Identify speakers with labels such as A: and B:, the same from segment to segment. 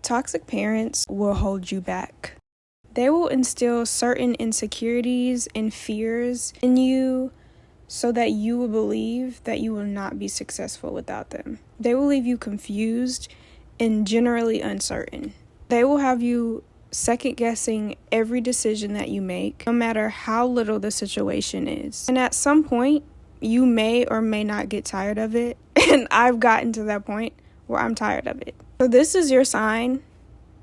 A: Toxic parents will hold you back. They will instill certain insecurities and fears in you so that you will believe that you will not be successful without them. They will leave you confused and generally uncertain. They will have you second guessing every decision that you make, no matter how little the situation is. And at some point, you may or may not get tired of it. And I've gotten to that point where I'm tired of it. So this is your sign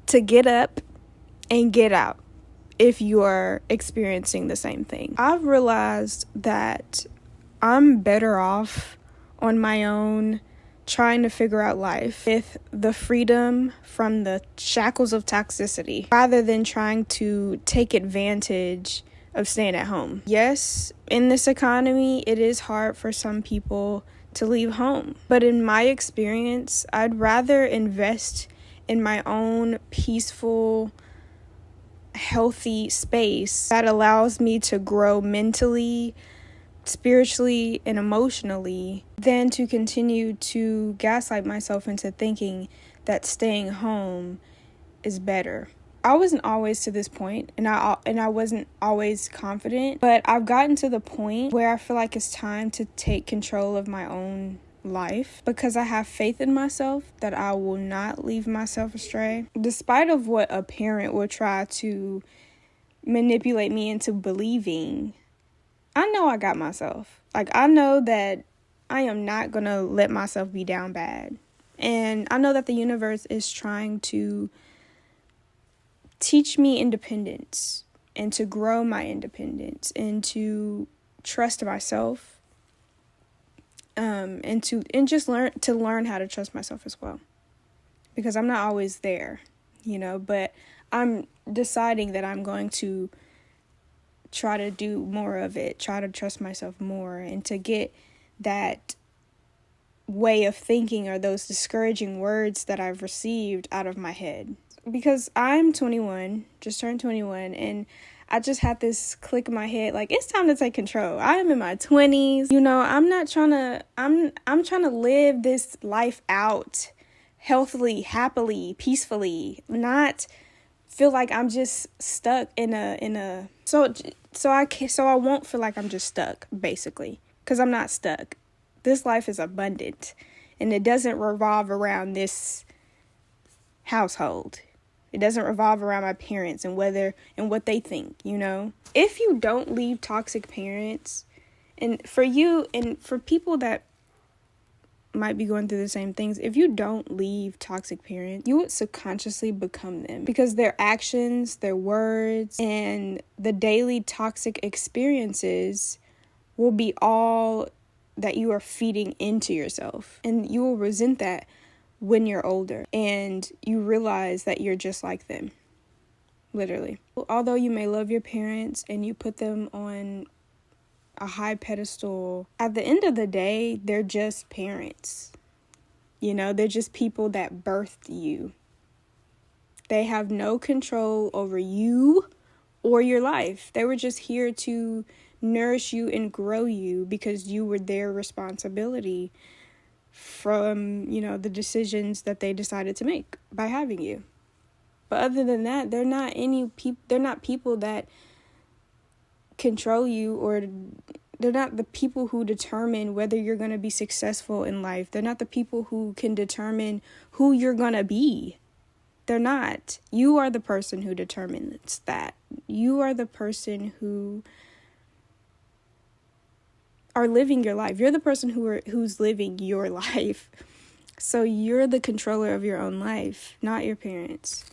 A: to get up and get out if you are experiencing the same thing. I've realized that I'm better off on my own trying to figure out life with the freedom from the shackles of toxicity rather than trying to take advantage of staying at home. Yes, in this economy, it is hard for some people to leave home. But in my experience, I'd rather invest in my own peaceful, healthy space that allows me to grow mentally, spiritually, and emotionally than to continue to gaslight myself into thinking that staying home is better. I wasn't always to this point, and I wasn't always confident, but I've gotten to the point where I feel like it's time to take control of my own life because I have faith in myself that I will not leave myself astray. Despite of what a parent will try to manipulate me into believing, I know I got myself. Like, I know that I am not going to let myself be down bad. And I know that the universe is trying to teach me independence and to grow my independence and to trust myself, and just learn how to trust myself as well, because I'm not always there, but I'm deciding that I'm going to try to do more of it, try to trust myself more, and to get that way of thinking or those discouraging words that I've received out of my head. Because I'm 21, just turned 21, and I just had this click in my head, like, it's time to take control. I am in my 20s. I'm trying to live this life out healthily, happily, peacefully, not feel like I'm just stuck so I won't feel like I'm just stuck, basically, because I'm not stuck. This life is abundant, and it doesn't revolve around this household. It doesn't revolve around my parents and what they think, If you don't leave toxic parents, and for you and for people that might be going through the same things, if you don't leave toxic parents, you would subconsciously become them, because their actions, their words, and the daily toxic experiences will be all that you are feeding into yourself, and you will resent that when you're older and you realize that you're just like them, literally. Although you may love your parents and you put them on a high pedestal, at the end of the day, they're just parents. They're just people that birthed you. They have no control over you or your life. They were just here to nourish you and grow you because you were their responsibility from, the decisions that they decided to make by having you. But other than that, they're not people that control you, or they're not the people who determine whether you're going to be successful in life. They're not the people who can determine who you're going to be. They're not. You are the person who determines that. You are the person who are living your life. You're the person who's living your life. So you're the controller of your own life, not your parents.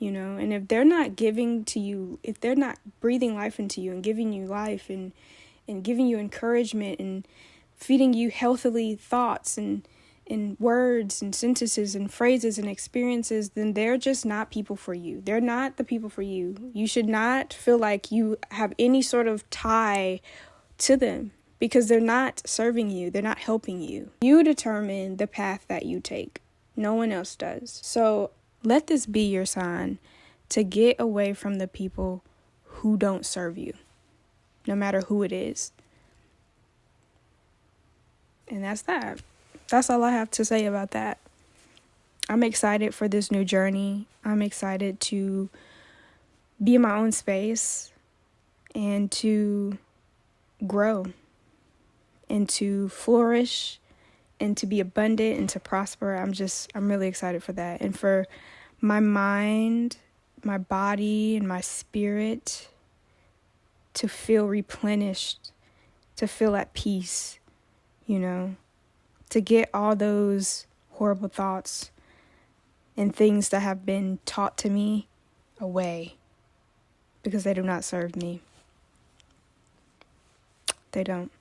A: And if they're not giving to you, if they're not breathing life into you and giving you life and giving you encouragement and feeding you healthily thoughts and words and sentences and phrases and experiences, then they're just not people for you. They're not the people for you. You should not feel like you have any sort of tie to them, because they're not serving you. They're not helping you. You determine the path that you take. No one else does. So let this be your sign to get away from the people who don't serve you, no matter who it is. And that's that. That's all I have to say about that. I'm excited for this new journey. I'm excited to be in my own space and to grow and to flourish and to be abundant and to prosper. I'm really excited for that. And for my mind, my body, and my spirit to feel replenished, to feel at peace, to get all those horrible thoughts and things that have been taught to me away, because they do not serve me. They don't.